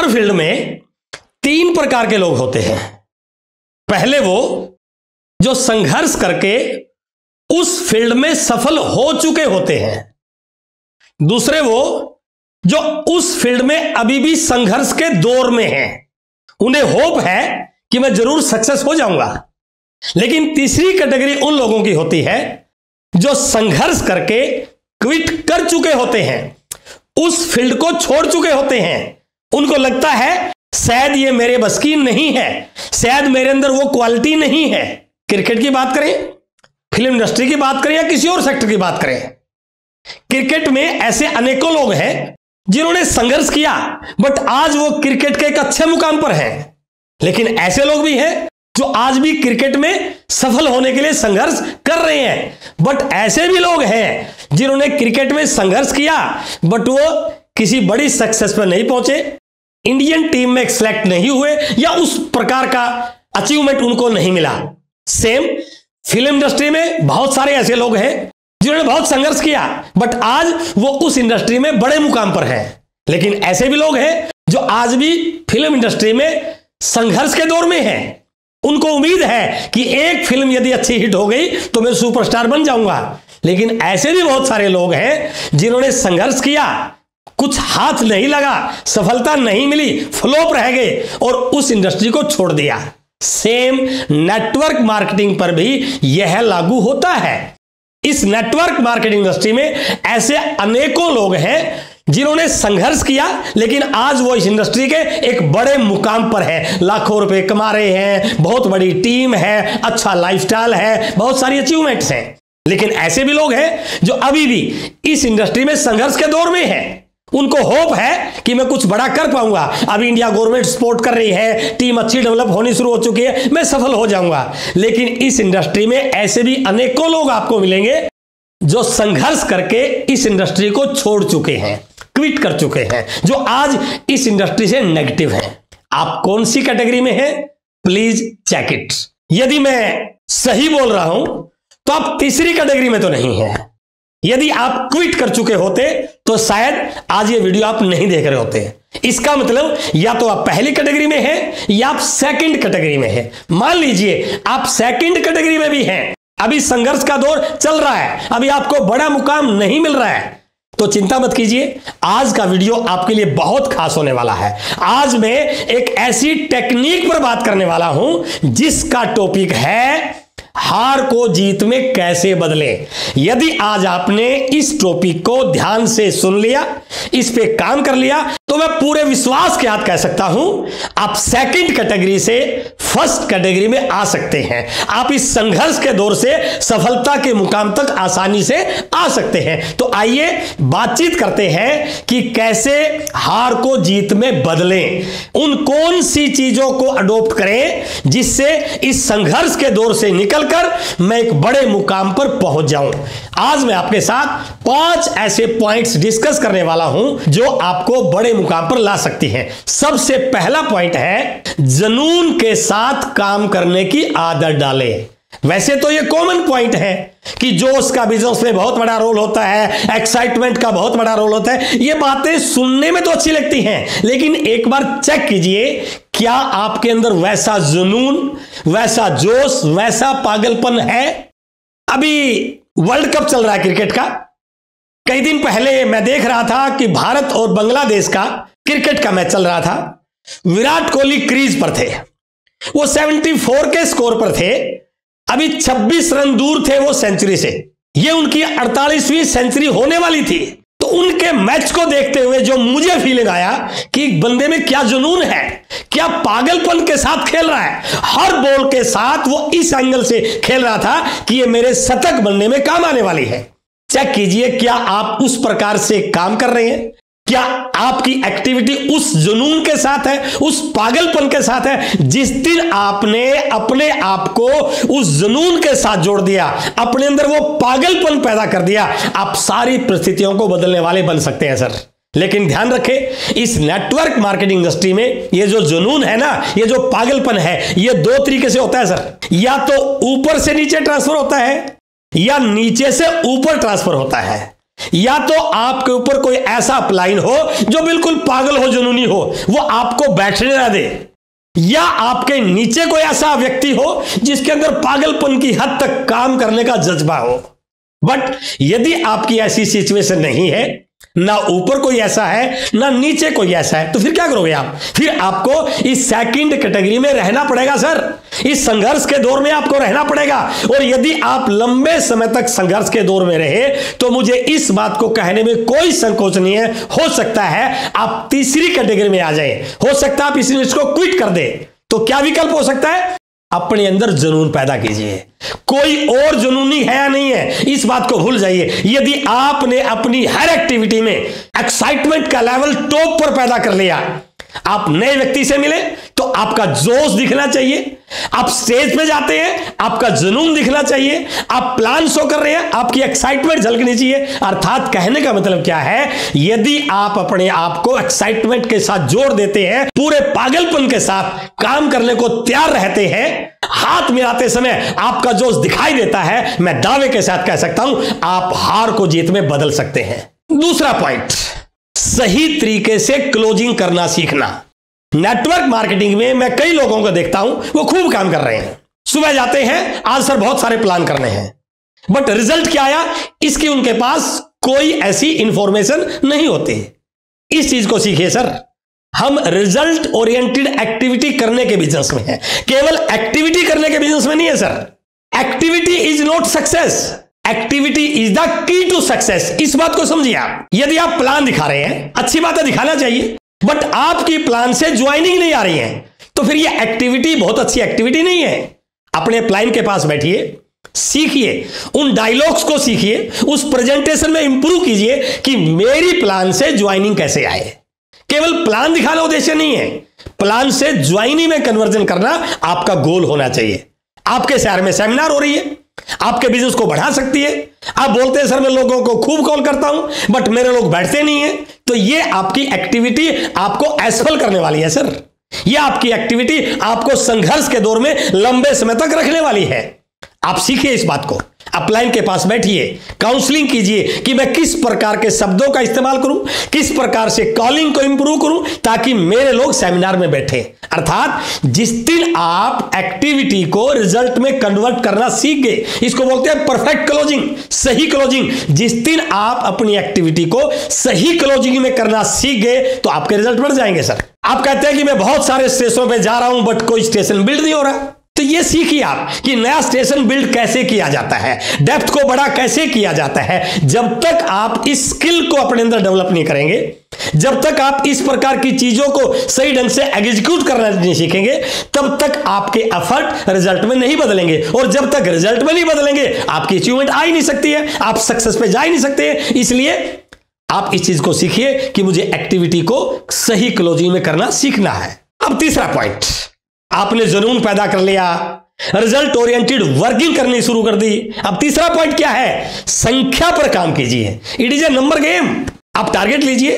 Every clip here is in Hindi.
हर फील्ड में 3 प्रकार के लोग होते हैं। पहले वो जो संघर्ष करके उस फील्ड में सफल हो चुके होते हैं। दूसरे वो जो उस फील्ड में अभी भी संघर्ष के दौर में हैं, उन्हें होप है कि मैं जरूर सक्सेस हो जाऊंगा। लेकिन तीसरी कैटेगरी उन लोगों की होती है जो संघर्ष करके क्विट कर चुके होते हैं, उस फील्ड को छोड़ चुके होते हैं। उनको लगता है शायद ये मेरे बस की नहीं है, शायद मेरे अंदर वो क्वालिटी नहीं है। क्रिकेट की बात करें, फिल्म इंडस्ट्री की बात करें या किसी और सेक्टर की बात करें, क्रिकेट में ऐसे अनेकों लोग हैं जिन्होंने संघर्ष किया बट आज वो क्रिकेट के एक अच्छे मुकाम पर हैं। लेकिन ऐसे लोग भी हैं जो आज भी क्रिकेट में सफल होने के लिए संघर्ष कर रहे हैं। बट ऐसे भी लोग हैं जिन्होंने क्रिकेट में संघर्ष किया बट वो किसी बड़ी सक्सेस पर नहीं पहुंचे, इंडियन टीम में सिलेक्ट नहीं हुए या उस प्रकार का अचीवमेंट उनको नहीं मिला। सेम फिल्म इंडस्ट्री में बहुत सारे ऐसे लोग हैं जिन्होंने बहुत संघर्ष किया बट आज वो उस इंडस्ट्री में बड़े मुकाम पर हैं। लेकिन ऐसे भी लोग हैं जो आज भी फिल्म इंडस्ट्री में संघर्ष के दौर में हैं। उनको उम्मीद है कि एक फिल्म यदि अच्छी हिट हो गई तो मैं सुपरस्टार बन जाऊंगा। लेकिन ऐसे भी बहुत सारे लोग हैं जिन्होंने संघर्ष किया, कुछ हाथ नहीं लगा, सफलता नहीं मिली, फ्लॉप रह गए और उस इंडस्ट्री को छोड़ दिया। सेम नेटवर्क मार्केटिंग पर भी यह लागू होता है। इस नेटवर्क मार्केटिंग इंडस्ट्री में ऐसे अनेकों लोग हैं जिन्होंने संघर्ष किया लेकिन आज वो इस इंडस्ट्री के एक बड़े मुकाम पर है, लाखों रुपए कमा रहे हैं, बहुत बड़ी टीम है, अच्छा लाइफस्टाइल है, बहुत सारी अचीवमेंट्स हैं। लेकिन ऐसे भी लोग हैं जो अभी भी इस इंडस्ट्री में संघर्ष के दौर में हैं। उनको होप है कि मैं कुछ बड़ा कर पाऊंगा, अभी इंडिया गवर्नमेंट सपोर्ट कर रही है, टीम अच्छी डेवलप होनी शुरू हो चुकी है, मैं सफल हो जाऊंगा। लेकिन इस इंडस्ट्री में ऐसे भी अनेकों लोग आपको मिलेंगे जो संघर्ष करके इस इंडस्ट्री को छोड़ चुके हैं, क्विट कर चुके हैं, जो आज इस इंडस्ट्री से नेगेटिव हैं। आप कौन सी कैटेगरी में हैं? Please check it. यदि मैं सही बोल रहा हूं तो आप तीसरी कैटेगरी में तो नहीं है। यदि आप क्विट कर चुके होते तो शायद आज ये वीडियो आप नहीं देख रहे होते। इसका मतलब या तो आप पहली कैटेगरी में हैं या आप सेकंड कैटेगरी में हैं। मान लीजिए आप सेकंड कैटेगरी में भी हैं, अभी संघर्ष का दौर चल रहा है, अभी आपको बड़ा मुकाम नहीं मिल रहा है, तो चिंता मत कीजिए, आज का वीडियो आपके लिए बहुत खास होने वाला है। आज मैं एक ऐसी टेक्निक पर बात करने वाला हूं जिसका टॉपिक है हार को जीत में कैसे बदलें। यदि आज आपने इस टॉपिक को ध्यान से सुन लिया, इस पे काम कर लिया, तो मैं पूरे विश्वास के साथ कह सकता हूं आप सेकंड कैटेगरी से फर्स्ट कैटेगरी में आ सकते हैं। आप इस संघर्ष के दौर से सफलता के मुकाम तक आसानी से आ सकते हैं। तो आइए बातचीत करते हैं कि कैसे हार को जीत में बदलें, उन कौन सी चीजों को अडॉप्ट करें जिससे इस संघर्ष के दौर से निकलकर मैं एक बड़े मुकाम पर पहुंच जाऊं। आज मैं आपके साथ 5 ऐसे पॉइंट्स डिस्कस करने वाला हूं जो आपको बड़े मुकाम पर ला सकती हैं। सबसे पहला पॉइंट है जुनून के साथ काम करने की आदत डालें। वैसे तो ये कॉमन पॉइंट है कि जोश का बिजनेस में बहुत बड़ा रोल होता है, एक्साइटमेंट का बहुत बड़ा रोल होता है, ये बातें सुनने में तो अच्छी लगती हैं, लेकिन एक बार चेक कीजिए क्या आपके अंदर वैसा जुनून, वैसा जोश, वैसा पागलपन है। अभी वर्ल्ड कप चल रहा है क्रिकेट का। कई दिन पहले मैं देख रहा था कि भारत और बांग्लादेश का क्रिकेट का मैच चल रहा था। विराट कोहली क्रीज पर थे, वो 74 के स्कोर पर थे, अभी 26 रन दूर थे वो सेंचुरी से। ये उनकी 48वीं सेंचुरी होने वाली थी। तो उनके मैच को देखते हुए जो मुझे फीलिंग आया कि बंदे में क्या जुनून है, क्या पागलपन के साथ खेल रहा है। हर बॉल के साथ वो इस एंगल से खेल रहा था कि ये मेरे शतक बनने में काम आने वाली है। चेक कीजिए क्या आप उस प्रकार से काम कर रहे हैं, क्या आपकी एक्टिविटी उस जुनून के साथ है, उस पागलपन के साथ है। जिस दिन आपने अपने आप को उस जुनून के साथ जोड़ दिया, अपने अंदर वो पागलपन पैदा कर दिया, आप सारी परिस्थितियों को बदलने वाले बन सकते हैं सर। लेकिन ध्यान रखें, इस नेटवर्क मार्केटिंग इंडस्ट्री में ये जो जुनून है ना, ये जो पागलपन है, ये 2 तरीके से होता है सर। या तो ऊपर से नीचे ट्रांसफर होता है या नीचे से ऊपर ट्रांसफर होता है। या तो आपके ऊपर कोई ऐसा अपलाइन हो जो बिल्कुल पागल हो, जुनूनी हो, वो आपको बैठने ना दे, या आपके नीचे कोई ऐसा व्यक्ति हो जिसके अंदर पागलपन की हद तक काम करने का जज्बा हो। बट यदि आपकी ऐसी सिचुएशन नहीं है, ना ऊपर कोई ऐसा है ना नीचे कोई ऐसा है, तो फिर क्या करोगे आप? फिर आपको इस सेकंड कैटेगरी में रहना पड़ेगा सर। इस संघर्ष के दौर में आपको रहना पड़ेगा। और यदि आप लंबे समय तक संघर्ष के दौर में रहे तो मुझे इस बात को कहने में कोई संकोच नहीं है, हो सकता है आप तीसरी कैटेगरी में आ जाए, हो सकता है आप इस न्यूज को क्विट कर दे। तो क्या विकल्प हो सकता है? अपने अंदर जुनून पैदा कीजिए। कोई और जुनूनी है या नहीं है, इस बात को भूल जाइए। यदि आपने अपनी हर एक्टिविटी में एक्साइटमेंट का लेवल टॉप पर पैदा कर लिया, आप नए व्यक्ति से मिले तो आपका जोश दिखना चाहिए, आप स्टेज पे जाते हैं आपका जुनून दिखना चाहिए, आप प्लान शो कर रहे हैं आपकी एक्साइटमेंट झलकनी चाहिए। अर्थात कहने का मतलब क्या है, यदि आप अपने आप को एक्साइटमेंट के साथ जोड़ देते हैं, पूरे पागलपन के साथ काम करने को तैयार रहते हैं, हाथ मिलाते समय आपका जोश दिखाई देता है, मैं दावे के साथ कह सकता हूं आप हार को जीत में बदल सकते हैं। दूसरा पॉइंट, सही तरीके से क्लोजिंग करना सीखना। नेटवर्क मार्केटिंग में मैं कई लोगों को देखता हूं, वो खूब काम कर रहे हैं, सुबह जाते हैं आज सर बहुत सारे प्लान करने हैं, बट रिजल्ट क्या आया इसकी उनके पास कोई ऐसी इंफॉर्मेशन नहीं होती। इस चीज को सीखिए सर। हम रिजल्ट ओरिएंटेड एक्टिविटी करने के बिजनेस में हैं, केवल एक्टिविटी करने के बिजनेस में नहीं है sir. Activity is not success, activity is the key to success. इस बात को समझिए आप। यदि आप प्लान दिखा रहे हैं, अच्छी बात है, दिखाना चाहिए, बट आपकी प्लान से ज्वाइनिंग नहीं आ रही है, तो फिर ये एक्टिविटी बहुत अच्छी एक्टिविटी नहीं है। अपने प्लान के पास बैठिए, सीखिए, उन डायलॉग्स को सीखिए, उस प्रेजेंटेशन में इंप्रूव कीजिए कि मेरी प्लान से ज्वाइनिंग कैसे आए। केवल प्लान दिखाना उद्देश्य नहीं है, प्लान से ज्वाइनिंग में कन्वर्जन करना आपका गोल होना चाहिए। आपके शहर में सेमिनार हो रही है, आपके बिजनेस को बढ़ा सकती है। आप बोलते हैं सर मैं लोगों को खूब कॉल करता हूं बट मेरे लोग बैठते नहीं है, तो ये आपकी एक्टिविटी आपको असफल करने वाली है सर। ये आपकी एक्टिविटी आपको संघर्ष के दौर में लंबे समय तक रखने वाली है। आप सीखिए इस बात को। अपलाइन के पास बैठिए, काउंसलिंग कीजिए कि मैं किस प्रकार के शब्दों का इस्तेमाल करूं, किस प्रकार से कॉलिंग को इंप्रूव करूं ताकि मेरे लोग सेमिनार में बैठे। अर्थात जिस दिन आप एक्टिविटी को रिजल्ट में कन्वर्ट करना सीख गए, इसको बोलते हैं परफेक्ट क्लोजिंग, सही क्लोजिंग। जिस दिन आप अपनी एक्टिविटी को सही क्लोजिंग में करना सीख गए तो आपके रिजल्ट बढ़ जाएंगे सर। आप कहते हैं कि मैं बहुत सारे स्टेशनों पे जा रहा हूं बट कोई स्टेशन बिल्ड नहीं हो रहा, तो ये सीखिए आप कि नया स्टेशन बिल्ड कैसे किया जाता है, डेप्थ को बड़ा कैसे किया जाता है। जब तक आप इस स्किल को अपने अंदर डेवलप नहीं करेंगे, जब तक आप इस प्रकार की चीजों को सही ढंग से एग्जीक्यूट करना नहीं सीखेंगे, तब तक आपके एफर्ट रिजल्ट में नहीं बदलेंगे, और जब तक रिजल्ट में नहीं बदलेंगे आपकी अचीवमेंट आ ही नहीं सकती है, आप सक्सेस पे जा ही नहीं सकते हैं। इसलिए आप इस चीज को सीखिए कि मुझे एक्टिविटी को सही क्लोजिंग में करना सीखना है। अब तीसरा पॉइंट, आपने जुनून पैदा कर लिया, रिजल्ट ओरिएंटेड वर्किंग करनी शुरू कर दी। अब तीसरा पॉइंट क्या है? संख्या पर काम कीजिए। It is a number game. आप टारगेट लीजिए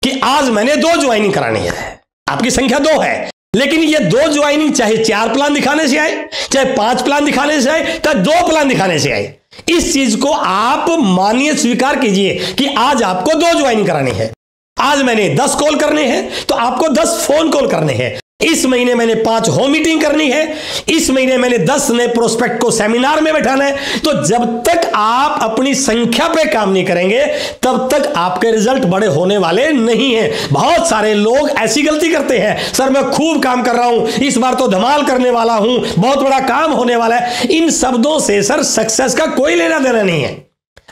कि आज मैंने 2 ज्वाइनिंग करानी है। आपकी संख्या 2 है, लेकिन ये 2 ज्वाइनिंग चाहे 4 प्लान दिखाने से आए, चाहे 5 प्लान दिखाने से आए, चाहे 2 प्लान दिखाने से आए, इस चीज को आप मानिए, स्वीकार कीजिए कि आज आपको 2 ज्वाइनिंग करानी है। आज मैंने 10 कॉल करने हैं तो आपको 10 फोन कॉल करने हैं। इस महीने मैंने 5 होम मीटिंग करनी है, इस महीने मैंने 10 नए प्रोस्पेक्ट को सेमिनार में बैठाना है। तो जब तक आप अपनी संख्या पे काम नहीं करेंगे तब तक आपके रिजल्ट बड़े होने वाले नहीं हैं। बहुत सारे लोग ऐसी गलती करते हैं, सर मैं खूब काम कर रहा हूं, इस बार तो धमाल करने वाला हूं, बहुत बड़ा काम होने वाला है। इन शब्दों से सर सक्सेस का कोई लेना देना नहीं है।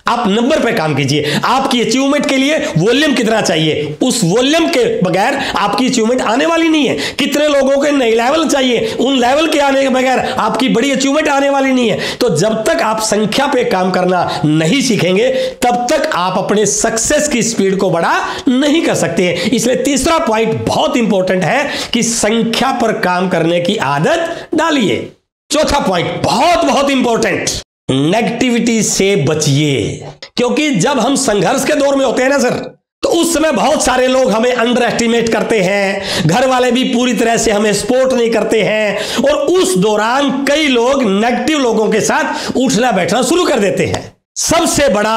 आप नंबर पे काम कीजिए। आपकी अचीवमेंट के लिए वॉल्यूम कितना चाहिए, उस वॉल्यूम के बगैर आपकी अचीवमेंट आने वाली नहीं है। कितने लोगों के नए लेवल चाहिए, उन लेवल के आने के बगैर आपकी बड़ी अचीवमेंट आने वाली नहीं है। तो जब तक आप संख्या पे काम करना नहीं सीखेंगे तब तक आप अपने सक्सेस की स्पीड को बढ़ा नहीं कर सकते। इसलिए तीसरा पॉइंट बहुत इंपॉर्टेंट है कि संख्या पर काम करने की आदत डालिए। चौथा पॉइंट बहुत बहुत इंपॉर्टेंट, नेगेटिविटी से बचिए। क्योंकि जब हम संघर्ष के दौर में होते हैं ना सर, तो उस समय बहुत सारे लोग हमें अंडर एस्टिमेट करते हैं, घर वाले भी पूरी तरह से हमें सपोर्ट नहीं करते हैं, और उस दौरान कई लोग नेगेटिव लोगों के साथ उठना बैठना शुरू कर देते हैं। सबसे बड़ा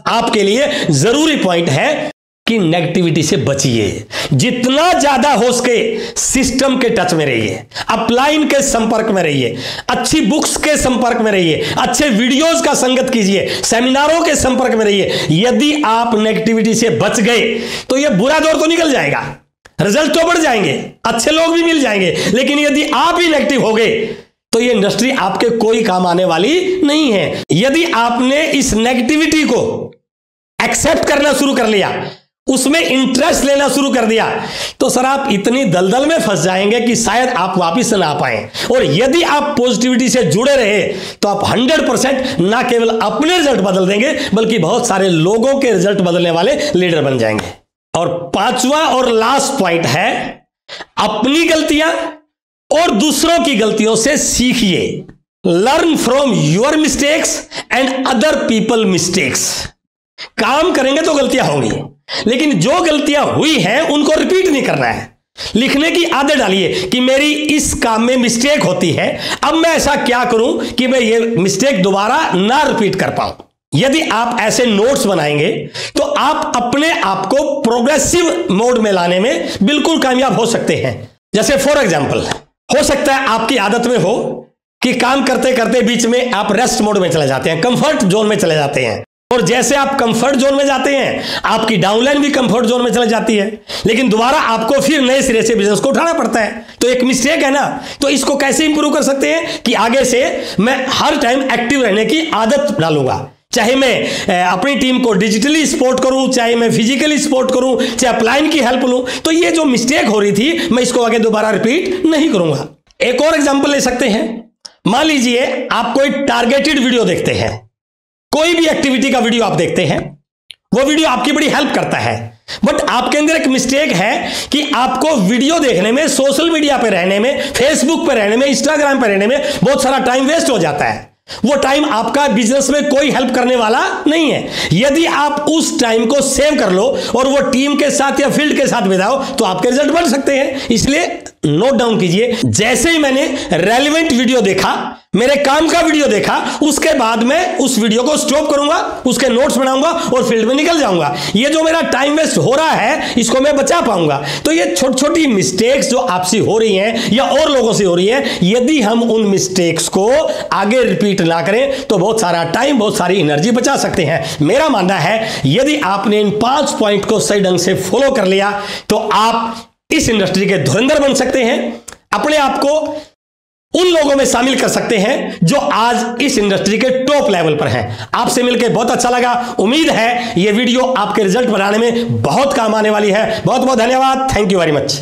आपके लिए जरूरी पॉइंट है कि नेगेटिविटी से बचिए। जितना ज्यादा हो सके सिस्टम के टच में रहिए, अपलाइन के संपर्क में रहिए, अच्छी बुक्स के संपर्क में रहिए, अच्छे वीडियोस का संगत कीजिए, सेमिनारों के संपर्क में रहिए। यदि आप नेगेटिविटी से बच गए तो यह बुरा दौर तो निकल जाएगा, रिजल्ट तो बढ़ जाएंगे, अच्छे लोग भी मिल जाएंगे, लेकिन यदि आप ही नेगेटिव हो गए तो यह इंडस्ट्री आपके कोई काम आने वाली नहीं है। यदि आपने इस नेगेटिविटी को एक्सेप्ट करना शुरू कर लिया, उसमें इंटरेस्ट लेना शुरू कर दिया, तो सर आप इतनी दलदल में फंस जाएंगे कि शायद आप वापस ना आ पाए। और यदि आप पॉजिटिविटी से जुड़े रहे तो आप 100% ना केवल अपने रिजल्ट बदल देंगे बल्कि बहुत सारे लोगों के रिजल्ट बदलने वाले लीडर बन जाएंगे। और पांचवा और लास्ट पॉइंट है, अपनी गलतियां और दूसरों की गलतियों से सीखिए। Learn from your mistakes and other people mistakes. काम करेंगे तो गलतियां होंगी, लेकिन जो गलतियां हुई हैं उनको रिपीट नहीं करना है। लिखने की आदत डालिए कि मेरी इस काम में मिस्टेक होती है, अब मैं ऐसा क्या करूं कि मैं ये मिस्टेक दोबारा ना रिपीट कर पाऊं। यदि आप ऐसे नोट्स बनाएंगे तो आप अपने आप को प्रोग्रेसिव मोड में लाने में बिल्कुल कामयाब हो सकते हैं। जैसे फॉर एग्जांपल, हो सकता है आपकी आदत में हो कि काम करते करते बीच में आप रेस्ट मोड में चले जाते हैं, कंफर्ट जोन में चले जाते हैं, और जैसे आप कंफर्ट जोन में जाते हैं आपकी डाउनलाइन भी कंफर्ट जोन में चली जाती है, लेकिन दोबारा आपको फिर नए सिरे से बिजनेस को उठाना पड़ता है। तो एक मिस्टेक है ना, तो इसको कैसे इंप्रूव कर सकते हैं कि आगे से मैं हर टाइम एक्टिव रहने की आदत डालूंगा। चाहे मैं अपनी टीम को डिजिटली सपोर्ट करूं, चाहे मैं फिजिकली सपोर्ट करूं, चाहे अपलाइन की हेल्प लूं, तो ये जो मिस्टेक हो रही थी मैं इसको आगे दोबारा रिपीट नहीं करूंगा। एक और एग्जाम्पल ले सकते हैं। मान लीजिए आप कोई टारगेटेड वीडियो देखते हैं, कोई भी एक्टिविटी का वीडियो आप देखते हैं, वो वीडियो आपकी बड़ी हेल्प करता है, बट आपके अंदर एक मिस्टेक है कि आपको वीडियो देखने में, सोशल मीडिया पे रहने में, फेसबुक पे रहने में, इंस्टाग्राम पे रहने में बहुत सारा टाइम वेस्ट हो जाता है। वो टाइम आपका बिजनेस में कोई हेल्प करने वाला नहीं है। यदि आप उस टाइम को सेव कर लो और वो टीम के साथ या फील्ड के साथ बिताओ तो आपके रिजल्ट बढ़ सकते हैं। इसलिए नोट डाउन कीजिए, जैसे ही मैंने रेलेवेंट वीडियो देखा, मेरे काम का वीडियो देखा, उसके बाद मैं उस वीडियो को स्टॉप करूंगा, उसके नोट्स बनाऊंगा और फील्ड में निकल जाऊंगा। ये जो मेरा टाइम वेस्ट हो रहा है इसको मैं बचा पाऊंगा। तो ये छोटी छोटी मिस्टेक्स जो आपसे हो रही हैं या और लोगों से हो रही है, यदि हम उन मिस्टेक्स को आगे रिपीट ना करें तो बहुत सारा टाइम, बहुत सारी एनर्जी बचा सकते हैं। मेरा मानना है यदि आपने इन 5 पॉइंट को सही ढंग से फॉलो कर लिया तो आप इस इंडस्ट्री के धुरंधर बन सकते हैं, अपने आप को उन लोगों में शामिल कर सकते हैं जो आज इस इंडस्ट्री के टॉप लेवल पर हैं। आपसे मिलकर बहुत अच्छा लगा। उम्मीद है यह वीडियो आपके रिजल्ट बनाने में बहुत काम आने वाली है। बहुत बहुत धन्यवाद। Thank you very much.